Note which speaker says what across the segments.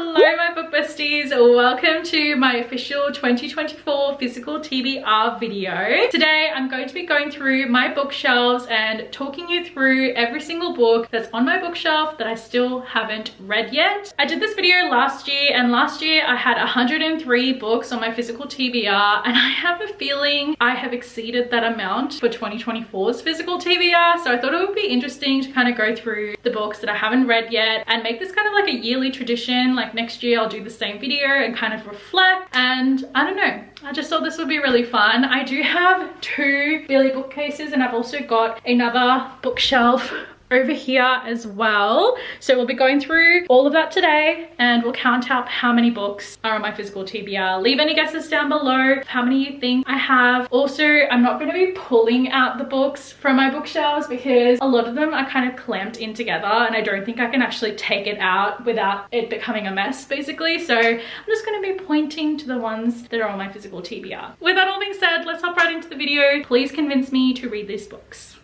Speaker 1: Hello my book besties, welcome to my official 2024 physical TBR video. Today I'm going to be going through my bookshelves and talking you through every single book that's on my bookshelf that I still haven't read yet. I did this video last year, and last year I had 103 books on my physical TBR, and I have a feeling I have exceeded that amount for 2024's physical TBR, so I thought it would be interesting to kind of go through the books that I haven't read yet and make this kind of like a yearly tradition. Like next year I'll do the same video and kind of reflect, and I don't know, I just thought this would be really fun. I do have 2 Billy bookcases, and I've also got another bookshelf over here as well, so we'll be going through all of that today and we'll count up how many books are on my physical TBR. Leave any guesses down below of how many you think I have. Also, I'm not going to be pulling out the books from my bookshelves because a lot of them are kind of clamped in together and I don't think I can actually take it out without it becoming a mess basically, so I'm just going to be pointing to the ones that are on my physical TBR. With that all being said, let's hop right into the video. Please convince me to read these books.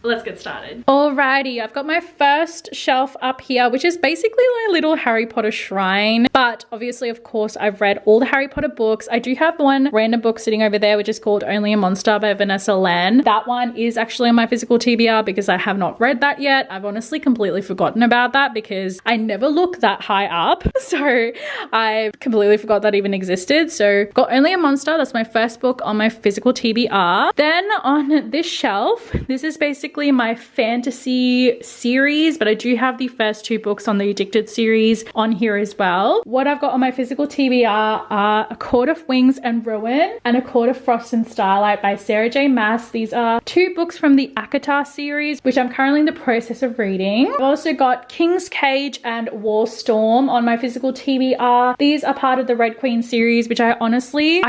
Speaker 1: Let's get started. Alrighty, I've got my first shelf up here, which is basically my little Harry Potter shrine. But obviously, of course, I've read all the Harry Potter books. I do have one random book sitting over there, which is called Only a Monster by Vanessa Len. That one is actually on my physical TBR because I have not read that yet. I've honestly completely forgotten about that because I never look that high up. So I completely forgot that even existed. So got Only a Monster. That's my first book on my physical TBR. Then on this shelf, this is basically my fantasy series, but I do have the first 2 books on the Addicted series on here as well. What I've got on my physical TBR are A Court of Wings and Ruin and A Court of Frost and Starlight by Sarah J Maas. These are 2 books from the ACOTAR series, which I'm currently in the process of reading. I've also got King's Cage and War Storm on my physical TBR. These are part of the Red Queen series, which I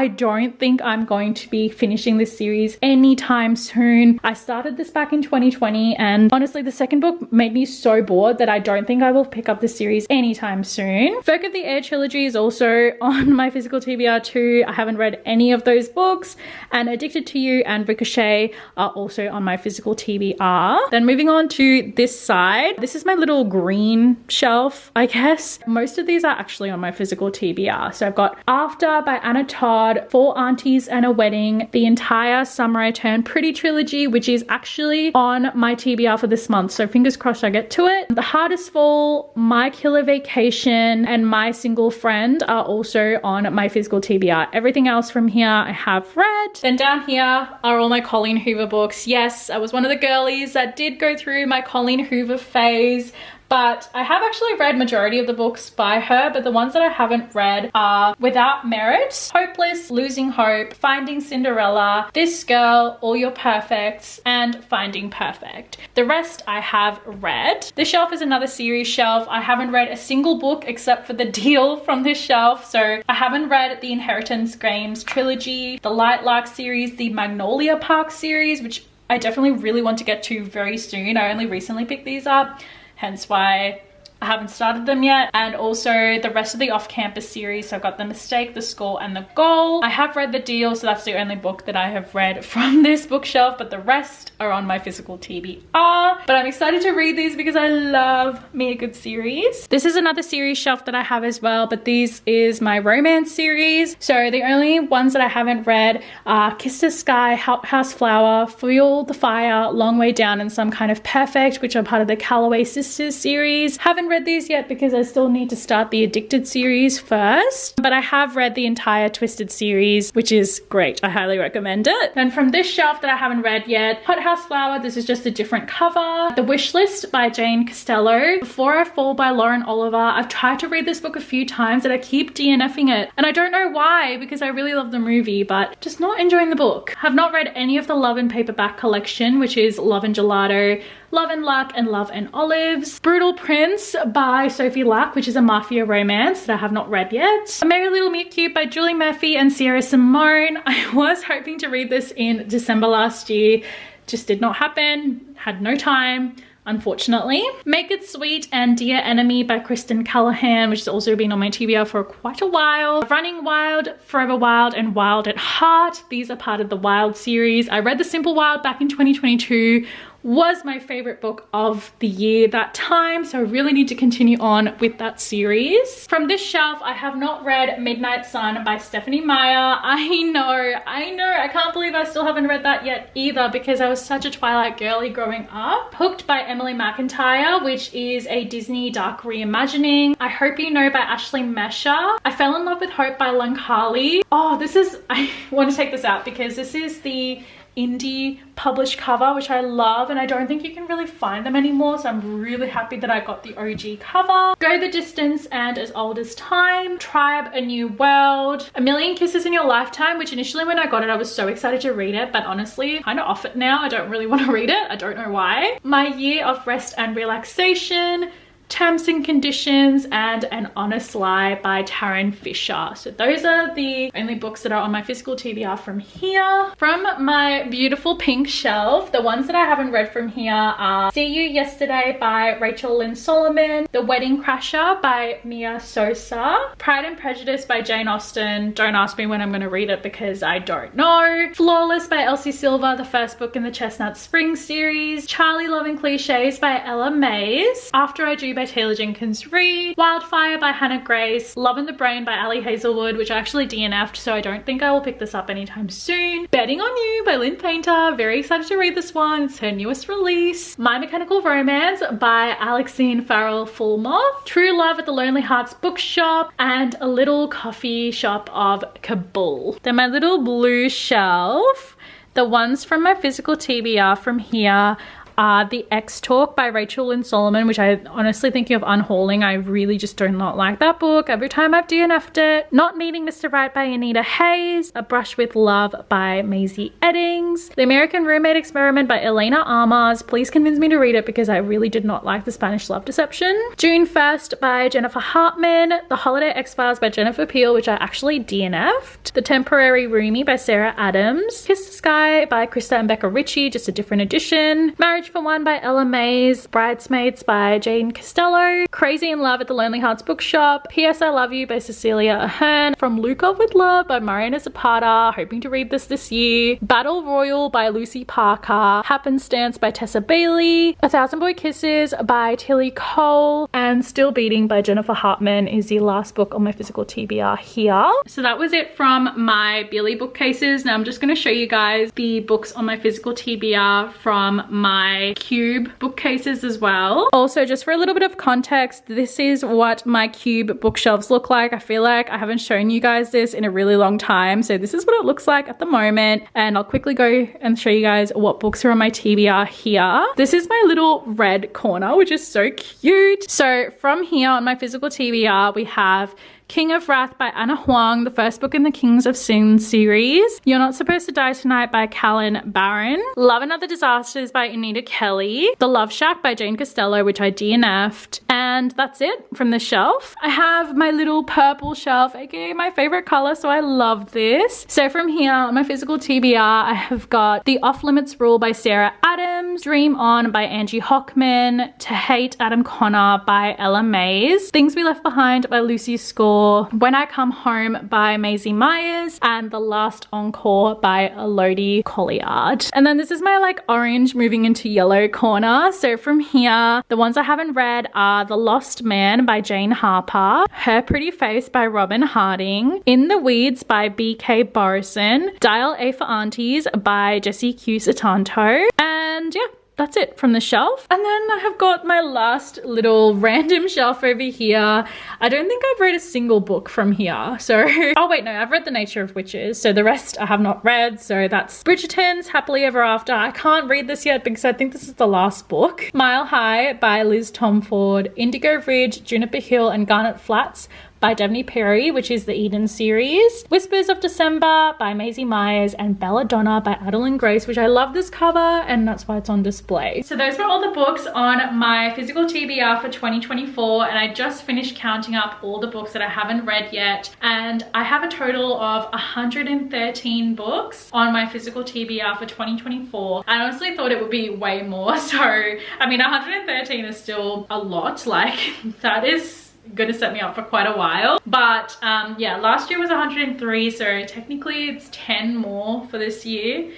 Speaker 1: don't think I'm going to be finishing this series anytime soon. I started this back in 2020, and honestly the second book made me so bored that I don't think I will pick up the series anytime soon. Folk of the Air trilogy is also on my physical TBR too. I haven't read any of those books, and Addicted to You and Ricochet are also on my physical TBR. Then moving on to this side, this is my little green shelf, I guess. Most of these are actually on my physical TBR. So I've got After by Anna Todd, 4 Aunties and a Wedding, the entire Summer I Turned Pretty trilogy, which is actually on my TBR for this month, so fingers crossed I get to it. The Hardest Fall, My Killer Vacation, and My Single Friend are also on my physical TBR. Everything else from here I have read. Then down here are all my Colleen Hoover books. Yes, I was one of the girlies that did go through my Colleen Hoover phase, but I have actually read majority of the books by her, but the ones that I haven't read are Without Merit, Hopeless, Losing Hope, Finding Cinderella, This Girl, All Your Perfects, and Finding Perfect. The rest I have read. This shelf is another series shelf. I haven't read a single book except for the deal from this shelf, so I haven't read the Inheritance Games trilogy, the Lightlark series, the Magnolia Park series, which I definitely really want to get to very soon. I only recently picked these up, hence why I haven't started them yet. And also the rest of the Off-Campus series. So I've got The Mistake, The Score, and The Goal. I have read The Deal, so that's the only book that I have read from this bookshelf, but the rest are on my physical TBR. But I'm excited to read these because I love me a good series. This is another series shelf that I have as well, but this is my romance series. So the only ones that I haven't read are Kiss the Sky, House Flower, Fuel the Fire, Long Way Down, and Some Kind of Perfect, which are part of the Calloway Sisters series. Haven't read these yet because I still need to start the Addicted series first, but I have read the entire Twisted series, which is great. I highly recommend it. And from this shelf that I haven't read yet, Hot House Flower, this is just a different cover. The Wish List by Jane Costello, Before I Fall by Lauren Oliver. I've tried to read this book a few times and I keep DNFing it, and I don't know why because I really love the movie, but just not enjoying the book. Have not read any of the Love and Paperback collection, which is Love and Gelato, Love and Luck, and Love and Olives. Brutal Prince by Sophie Lack, which is a mafia romance that I have not read yet. A Merry Little Meet Cute by Julie Murphy and Sierra Simone. I was hoping to read this in December last year. Just did not happen. Had no time, unfortunately. Make It Sweet and Dear Enemy by Kristen Callahan, which has also been on my TBR for quite a while. Running Wild, Forever Wild, and Wild at Heart. These are part of the Wild series. I read The Simple Wild back in 2022. was my favorite book of the year that time, so I really need to continue on with that series. From this shelf, I have not read Midnight Sun by Stephanie Meyer. I know, I can't believe I still haven't read that yet either, because I was such a Twilight girly growing up. Hooked by Emily McIntyre, which is a Disney dark reimagining. I Hope You Know by Ashley Mesher. I Fell in Love with Hope by Langkali. Oh, this is, I want to take this out because this is the indie published cover, which I love, and I don't think you can really find them anymore, so I'm really happy that I got the OG cover. Go the Distance and As Old as Time, Tribe, A New World, A Million Kisses in Your Lifetime, which initially when I got it I was so excited to read it, but honestly kind of off it now. I don't really want to read it. I don't know why. My Year of Rest and Relaxation, Terms and Conditions, and An Honest Lie by Taryn Fisher. So those are the only books that are on my physical TBR from here. From my beautiful pink shelf, the ones that I haven't read from here are See You Yesterday by Rachel Lynn Solomon, The Wedding Crasher by Mia Sosa, Pride and Prejudice by Jane Austen. Don't ask me when I'm going to read it because I don't know. Flawless by Elsie Silver, the first book in the Chestnut Spring series, Charlie Loving Cliches by Ella Mays, After I Do by Taylor Jenkins Reid, Wildfire by Hannah Grace, Love in the Brain by Ali Hazelwood, which I actually DNF'd, so I don't think I will pick this up anytime soon. Betting on You by Lynn Painter. Very excited to read this one. It's her newest release. My Mechanical Romance by Alexine Farrell Fulmoth, True Love at the Lonely Hearts Bookshop, and A Little Coffee Shop of Kabul. Then my little blue shelf, the ones from my physical TBR from here are The X Talk by Rachel Lynn Solomon, which I honestly thinking of unhauling. I really just do not like that book. Every time I've DNF'd it. Not Needing Mr. Right by Anita Hayes, A Brush with Love by Maisie Eddings, The American Roommate Experiment by Elena Armas. Please convince me to read it because I really did not like The Spanish Love Deception. June 1st by Jennifer Hartman, The Holiday X-Files by Jennifer Peel, which I actually DNF'd, The Temporary Roomie by Sarah Adams, Kiss the Sky by Krista and Becca Ritchie, just a different edition, Marriage for One by Ella Mays, Bridesmaids by Jane Costello, Crazy in Love at the Lonely Hearts Bookshop, P.S. I Love You by Cecilia Ahern, From Luke Off with Love by Mariam Zapata, hoping to read this year, Battle Royal by Lucy Parker, Happenstance by Tessa Bailey, A Thousand Boy Kisses by Tilly Cole, and Still Beating by Jennifer Hartman is the last book on my physical TBR here. So that was it from my Billy bookcases. Now I'm just going to show you guys the books on my physical TBR from my Cube bookcases as well. Also, just for a little bit of context, this is what my Cube bookshelves look like. I feel like I haven't shown you guys this in a really long time, so this is what it looks like at the moment, and I'll quickly go and show you guys what books are on my TBR here. This is my little red corner, which is so cute. So from here on my physical TBR, we have King of Wrath by Anna Huang, the first book in the Kings of Sin series, You're Not Supposed to Die Tonight by Callan Barron, Love and Other Disasters by Anita Kelly, The Love Shack by Jane Costello, which I DNF'd, and that's it from the shelf. I have my little purple shelf, aka my favorite color, so I love this. So from here on my physical TBR, I have got The Off Limits Rule by Sarah Adams, Dream On by Angie Hockman, To Hate Adam Connor by Ella Mays, Things We Left Behind by Lucy Score, When I Come Home by Maisie Myers, and The Last Encore by Elodie Colliard. And then this is my like orange moving into yellow corner. So from here, the ones I haven't read are The Lost Man by Jane Harper, Her Pretty Face by Robin Harding, In the Weeds by B.K. Borison, Dial A for Aunties by Jessie Q. Satanto, and yeah, that's it from the shelf. And then I have got my last little random shelf over here. I don't think I've read a single book from here. So, oh wait, no, I've read The Nature of Witches. So the rest I have not read. So that's Bridgerton's Happily Ever After. I can't read this yet because I think this is the last book. Mile High by Liz Tomford, Indigo Ridge, Juniper Hill, and Garnet Flats by Devney Perry, which is the Eden series, Whispers of December by Maisie Myers, and Belladonna by Adeline Grace, which I love this cover, and that's why it's on display. So those were all the books on my physical TBR for 2024, and I just finished counting up all the books that I haven't read yet, and I have a total of 113 books on my physical TBR for 2024. I honestly thought it would be way more, so I mean 113 is still a lot. Like, that is gonna set me up for quite a while, but yeah, last year was 103, so technically it's 10 more for this year.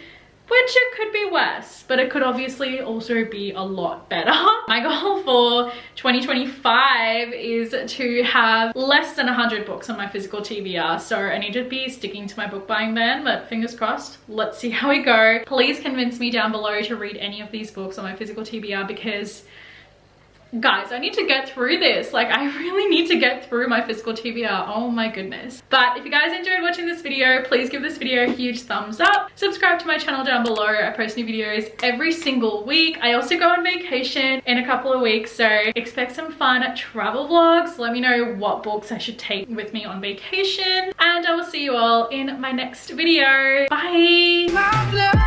Speaker 1: which it could be worse, but it could obviously also be a lot better. My goal for 2025 is to have less than 100 books on my physical TBR, so I need to be sticking to my book buying ban, but fingers crossed, let's see how we go. Please convince me down below to read any of these books on my physical TBR, because guys, I need to get through this. Like, I really need to get through my physical TBR. Oh my goodness. But if you guys enjoyed watching this video, please give this video a huge thumbs up. Subscribe to my channel down below. I post new videos every single week. I also go on vacation in a couple of weeks, so expect some fun travel vlogs. Let me know what books I should take with me on vacation, and I will see you all in my next video. Bye!